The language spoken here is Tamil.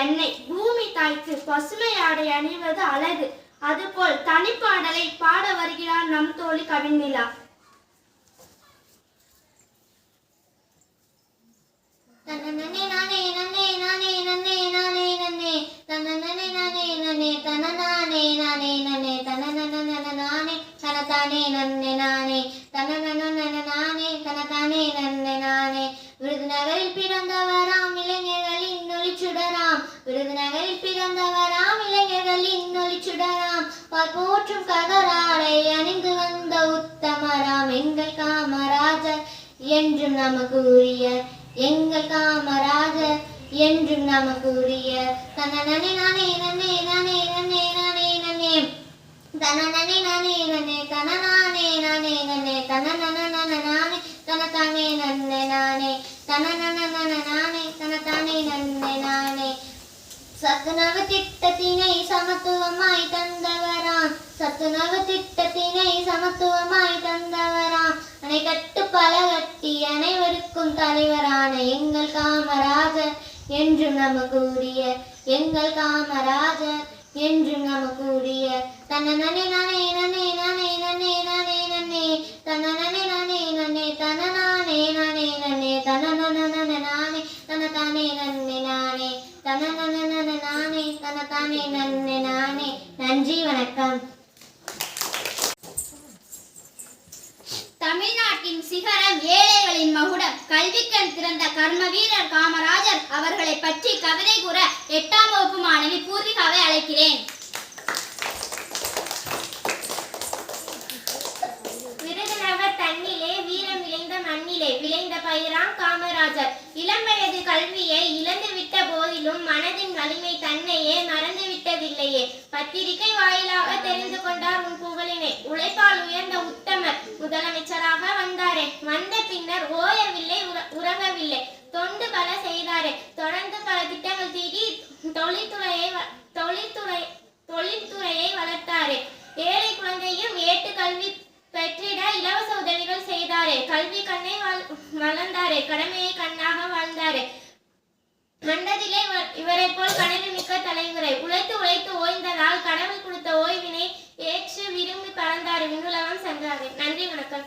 எண்ணெய். பூமி தாய்க்கு பசுமை ஆடை அணிவது அழகு. அதுபோல் தனிப்பாடலை பாட வருகிறார் நம் தோழி கவிநிலா. விருதுநகரில் பிறந்தவராம் இளைஞர்களின் ஒளிச்சுடராம். விருதுநகரில் பிறந்தவராம் இளைஞர்களின் ஒளிச்சுடராம். போற்றும் கதராடை அணிந்து வந்த உத்தமராம் எங்கள் காமராஜர் என்றும் நமக்கு உரிய. எங்கள் காமராஜர் என்றும் நமக்கு உரிய. தனனனே நானே நன்னே நானே நன்னே நானே நன்னே தனனனே நானே நன்னே தனநானே நானே நன்னே தனனனனனனே தனதானே நன்னே நானே தனனனனனனே தனதானே நன்னே நானே. சத்துணவு திட்டத்தினை சமத்துவமாய் தந்தவராம். சத்துணவு திட்டத்தினை சமத்துவமாய் தந்தவராம். அணை கட்டு பல கட்டி அனைவருக்கும் தலைவரான எங்கள் காமராஜர் என்றும் நமக்கு உரிய. எங்கள் காமராஜர் என்றும் நமக்கு உரிய. தனனனே நானே நன்னே நானே நன்னே நானே நன்னே தனனனே நானே நன்னே தனநானே நானே நன்னே தனனனனனனே தனதானே நன்னே நானே தனனனனனனே தனதானே நன்னே நானே. நன்றி, வணக்கம். தமிழ்நாட்டின் சிகரம், ஏழைகளின் மகுடம், கல்விக்கண் திறந்த கர்ம வீரர் காமராஜர் அவர்களை பற்றி கவிதை கூற 8ஆம் வகுப்பு மாணவி பூர்விகாவை அழைக்கிறேன். விருதுநகர் தன்னிலே வீரம் விளைந்த மண்ணிலே விளைந்த பயிராம் காமராஜர். இளம் வயது கல்வியை இழந்துவிட்ட போதிலும் மனதின் வலிமை தன்னையே மறந்துவிட்டதில்லையே. பத்திரிகை வாயிலாக தெரிந்து கொண்டார் உன் புகழினை. உழைப்பால் உயர்ந்த உத்தமர் முதலமைச்சராக வந்தாரே. வந்த பின்னர் ஓயவில்லை, உறங்கவில்லை, தொண்டு பல செய்தாரே. தொடர்ந்து பல திட்டங்கள் தீட்டி தொழில்துறையை வளர்த்தாரே. ஏழை குழந்தையும் ஏட்டு கல்வி பெற்றிட இலவச உதவிகள் செய்தாரே. கல்வி கண்ணை வளர்ந்தாரே. கடமையை கண்ணாக வாழ்ந்தாரே. கண்டதிலே இவரை போல் கனவு மிக்க தலைவரை. உழைத்து உழைத்து ஓய்ந்ததால் கடவுள் கொடுத்த ஓய்வினை ஏற்று விரும்பி பறந்தாரே. விண்ணுலகம் சென்றாரே. நன்றி, வணக்கம்.